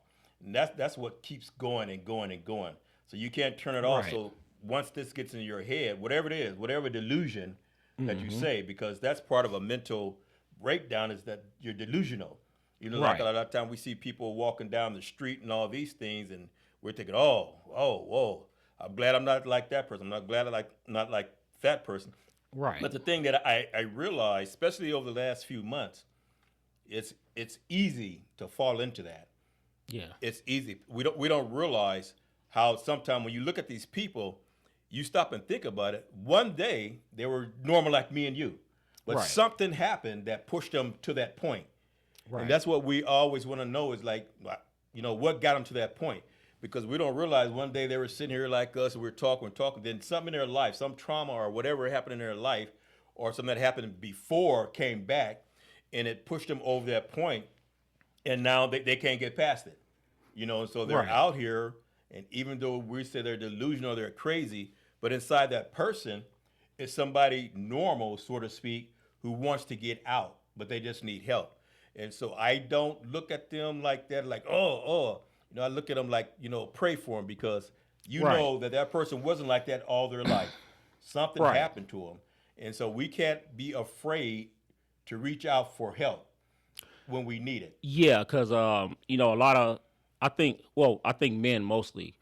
Speaker 2: and that's what keeps going and going and going. So you can't turn it off.
Speaker 3: Right.
Speaker 2: So once this gets in your head, whatever it is, whatever delusion that you say, because that's part of a mental breakdown, is that you're delusional. Like a lot of time we see people walking down the street and all these things, and we're thinking, whoa, I'm glad I'm not like that person. I'm not glad I'm not like that person.
Speaker 3: Right.
Speaker 2: But the thing that I realized, especially over the last few months, it's easy to fall into that.
Speaker 3: Yeah.
Speaker 2: It's easy. We don't realize how sometimes when you look at these people, you stop and think about it. One day they were normal like me and you, but
Speaker 3: Right.
Speaker 2: something happened that pushed them to that point.
Speaker 3: Right.
Speaker 2: And that's what we always want to know is like, what got them to that point? Because we don't realize one day they were sitting here like us and we're talking, then something in their life, some trauma or whatever happened in their life or something that happened before came back and it pushed them over that point, and now they can't get past it. So they're
Speaker 3: Right.
Speaker 2: out here, and even though we say they're delusional, they're crazy, but inside that person is somebody normal, so to speak, who wants to get out, but they just need help. And so I don't look at them like that, like, I look at them like, pray for them, because
Speaker 3: Right.
Speaker 2: know that person wasn't like that all their life. Something
Speaker 3: Right.
Speaker 2: happened to them. And so we can't be afraid to reach out for help when we need it.
Speaker 3: Yeah, because a lot of I think men mostly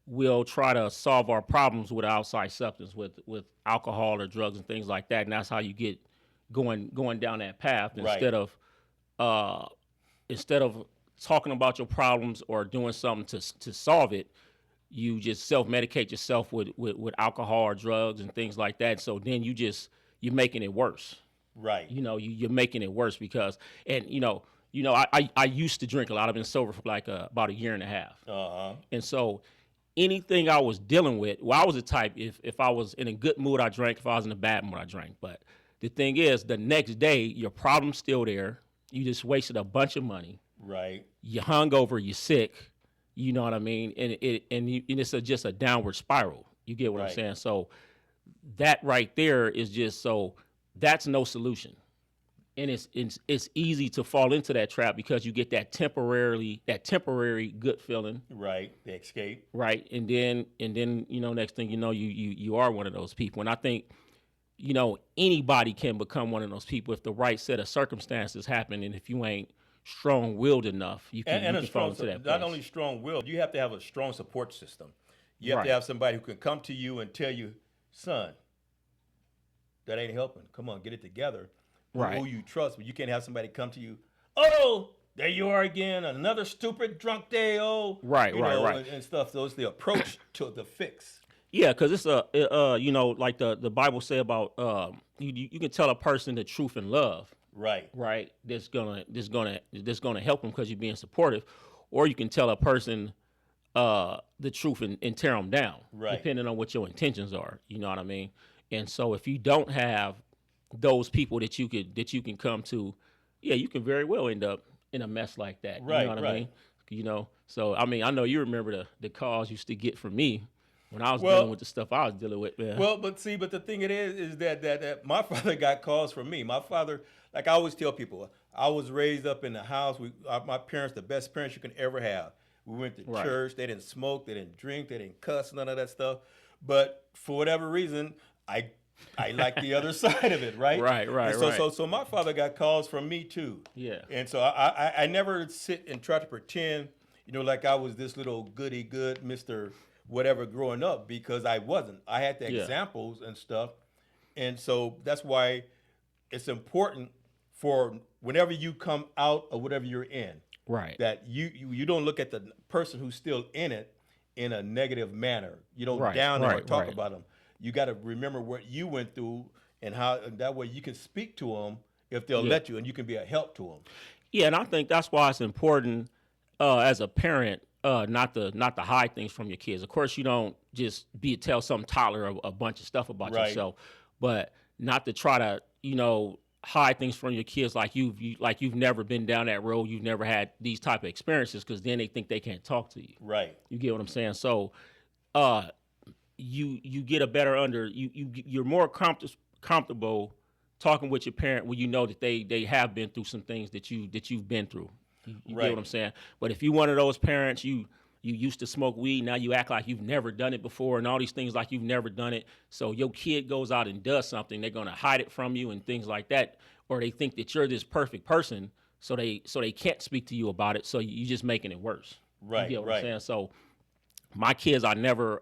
Speaker 3: will try to solve our problems with outside substance, with alcohol or drugs and things like that, and that's how you get going down that path instead of talking about your problems or doing something to solve it. You just self-medicate yourself with alcohol or drugs and things like that. So then you're making it worse.
Speaker 2: Right.
Speaker 3: You know, you're making it worse because, and I used to drink a lot. I've been sober for like about a year and a half. And so anything I was dealing with, well, I was the type, if I was in a good mood, I drank. If I was in a bad mood, I drank. But the thing is, the next day, your problem's still there. You just wasted a bunch of money.
Speaker 2: Right.
Speaker 3: You're hungover, you're sick. You know what I mean? And it's just a downward spiral. You get what I'm saying? So that right there is just, so that's no solution. And it's easy to fall into that trap because you get that temporary good feeling.
Speaker 2: Right. The escape.
Speaker 3: Right. And then next thing you know, you are one of those people. And I think, anybody can become one of those people if the right set of circumstances happen, and if you ain't strong-willed enough, you can fall into that place.
Speaker 2: Not only strong-willed, you have to have a strong support system. You have to have somebody who can come to you and tell you, son, that ain't helping. Come on, get it together.
Speaker 3: Right.
Speaker 2: Who you trust, but you can't have somebody come to you, oh, there you are again, another stupid drunk day, oh.
Speaker 3: Right.
Speaker 2: And stuff. Those the approach to the fix.
Speaker 3: Yeah, because it's like the Bible say about you can tell a person the truth in love.
Speaker 2: Right.
Speaker 3: Right. That's gonna help them because you're being supportive, or you can tell a person the truth and tear them down.
Speaker 2: Right.
Speaker 3: Depending on what your intentions are. You know what I mean? And so if you don't have those people that you can come to, yeah, you can very well end up in a mess like that.
Speaker 2: Right.
Speaker 3: You know what I mean? So I mean, I know you remember the calls you used to get from me when I was dealing with the stuff I was dealing with, man.
Speaker 2: Well, but the thing it is that my father got calls from me. My father, like I always tell people, I was raised up in the house. My parents, the best parents you can ever have. We went to church. They didn't smoke. They didn't drink. They didn't cuss. None of that stuff. But for whatever reason, I like the other side of it, right?
Speaker 3: Right.
Speaker 2: So my father got calls from me too.
Speaker 3: Yeah.
Speaker 2: And so I never sit and try to pretend, like I was this little goody good Mr. whatever growing up, because I wasn't. I had the examples and stuff. And so that's why it's important for whenever you come out of whatever you're in,
Speaker 3: right,
Speaker 2: that you don't look at the person who's still in it in a negative manner. You don't down them or talk about them. You got to remember what you went through and how, and that way you can speak to them if they'll let you, and you can be a help to them.
Speaker 3: Yeah, and I think that's why it's important as a parent not to hide things from your kids. Of course, you don't just tell some toddler a bunch of stuff about yourself, but not to try to hide things from your kids like you've never been down that road, you've never had these type of experiences, because then they think they can't talk to you.
Speaker 2: Right.
Speaker 3: You get what I'm saying? So, you get a better you're more comfortable talking with your parent when you know that they have been through some things that you've been through. You get what I'm saying? But if you're one of those parents, you used to smoke weed, now you act like you've never done it before, and all these things like you've never done it. So your kid goes out and does something, they're gonna hide it from you and things like that, or they think that you're this perfect person, so they can't speak to you about it. So you're just making it worse.
Speaker 2: Right.
Speaker 3: You get what I'm saying? So my kids, I never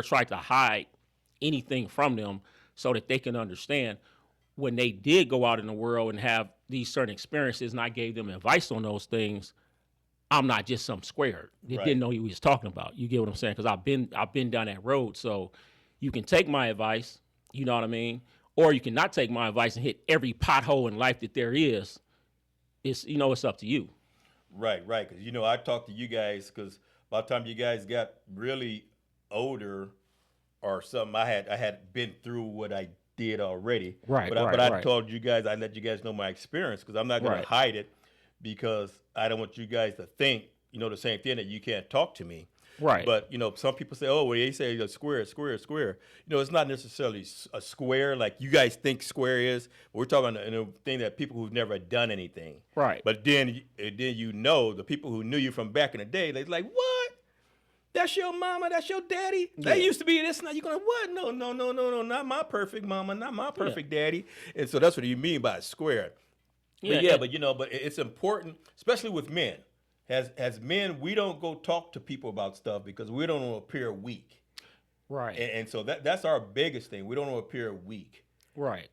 Speaker 3: tried to hide anything from them so that they can understand when they did go out in the world and have these certain experiences, and I gave them advice on those things, I'm not just some square that didn't know what he was talking about. You get what I'm saying? Because I've been down that road. So you can take my advice, you know what I mean? Or you can not take my advice and hit every pothole in life that there is. It's up to you.
Speaker 2: Right. Because, I talked to you guys because by the time you guys got really older or something, I had been through what I did already. But I told you guys, I let you guys know my experience, because I'm not going to hide it, because I don't want you guys to think, the same thing, that you can't talk to me.
Speaker 3: Right.
Speaker 2: But, some people say, oh, well, they say a square. It's not necessarily a square like you guys think square is. We're talking about a thing that people who've never done anything.
Speaker 3: Right.
Speaker 2: But then the people who knew you from back in the day, they're like, what? That's your mama, that's your daddy.
Speaker 3: Yeah.
Speaker 2: They used to be this. Now you're going, what? No, not my perfect mama, not my perfect daddy. And so that's what you mean by square. But it's important, especially with men. As men, we don't go talk to people about stuff because we don't want to appear weak.
Speaker 3: Right.
Speaker 2: And so that's our biggest thing. We don't want to appear weak.
Speaker 3: Right.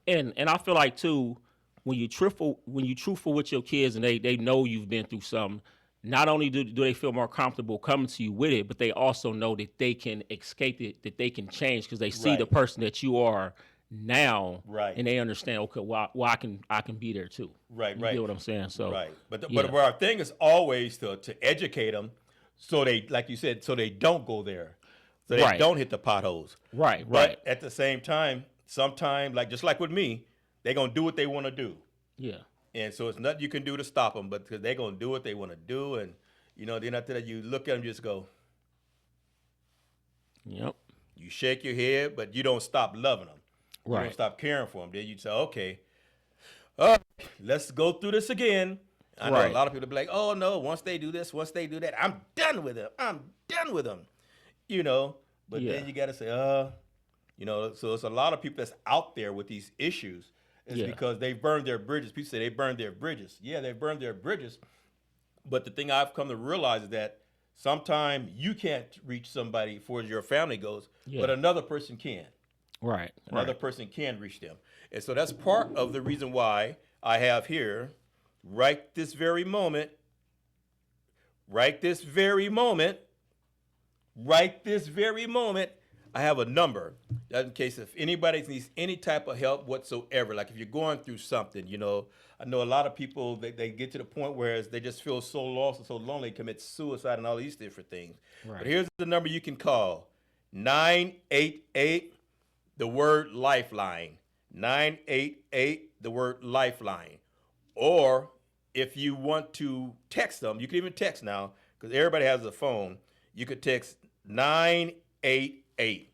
Speaker 2: And
Speaker 3: I feel like too, when you truthful with your kids and they know you've been through something, not only do they feel more comfortable coming to you with it, but they also know that they can escape it, that they can change, because they see the person that you are now,
Speaker 2: Right.
Speaker 3: and they understand. Okay, well, I can be there too.
Speaker 2: Right,
Speaker 3: You
Speaker 2: right.
Speaker 3: get what I'm saying? So
Speaker 2: Right, but
Speaker 3: yeah.
Speaker 2: but our thing is always to educate them, so they, like you said, so they don't go there, so they
Speaker 3: Right.
Speaker 2: don't hit the potholes.
Speaker 3: Right,
Speaker 2: But
Speaker 3: right.
Speaker 2: at the same time, sometimes, like just like with me, they're gonna do what they want to do,
Speaker 3: Yeah.
Speaker 2: and so it's nothing you can do to stop them. But because they're gonna do what they want to do, and then after that, you look at them, just go,
Speaker 3: Yep.
Speaker 2: you shake your head, but you don't stop loving them. You
Speaker 3: Right.
Speaker 2: don't stop caring for them. Then you say, okay, let's go through this again. I know
Speaker 3: Right.
Speaker 2: a lot of people be like, oh no, once they do this, once they do that, I'm done with them. But
Speaker 3: Yeah.
Speaker 2: then you got to say, so it's a lot of people that's out there with these issues. It's
Speaker 3: Yeah.
Speaker 2: because they burned their bridges. People say they burned their bridges. Yeah, they burned their bridges. But the thing I've come to realize is that sometimes you can't reach somebody for your family goes,
Speaker 3: Yeah.
Speaker 2: but another person can.
Speaker 3: Right.
Speaker 2: Another
Speaker 3: Right.
Speaker 2: person can reach them. And so that's part of the reason why I have here, right this very moment, I have a number. That's in case if anybody needs any type of help whatsoever, like if you're going through something, I know a lot of people, they get to the point where they just feel so lost and so lonely, commit suicide and all these different things.
Speaker 3: Right.
Speaker 2: But here's the number you can call, 988, the word lifeline. 988, the word lifeline. Or if you want to text them, you can even text now because everybody has a phone. You could text 988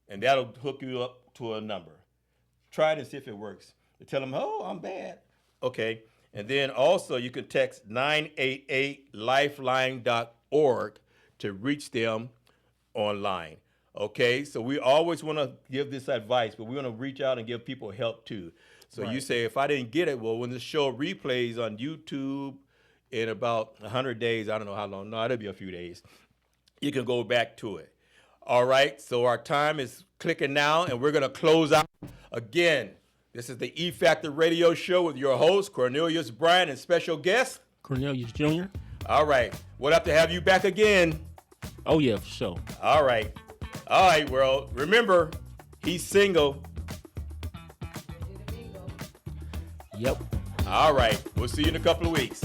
Speaker 2: and that'll hook you up to a number. Try it and see if it works. You tell them, oh, I'm bad. Okay. And then also you can text 988lifeline.org to reach them online. Okay, so we always want to give this advice, but we want to reach out and give people help too. So you
Speaker 3: Right.
Speaker 2: say, if I didn't get it, well, when the show replays on YouTube in about 100 days, I don't know how long, no, it'll be a few days, you can go back to it. All right, so our time is clicking now, and we're going to close out. Again, this is the E Factor Radio Show with your host, Cornelius Bryant, and special guest,
Speaker 3: Cornelius Jr.
Speaker 2: All right, we'll have to have you back again.
Speaker 3: Oh yeah, for sure.
Speaker 2: All right, world. Remember, he's single.
Speaker 3: Yep.
Speaker 2: All right, we'll see you in a couple of weeks.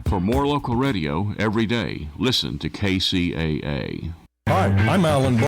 Speaker 13: For more local radio every day, listen to KCAA.
Speaker 14: Hi, I'm Alan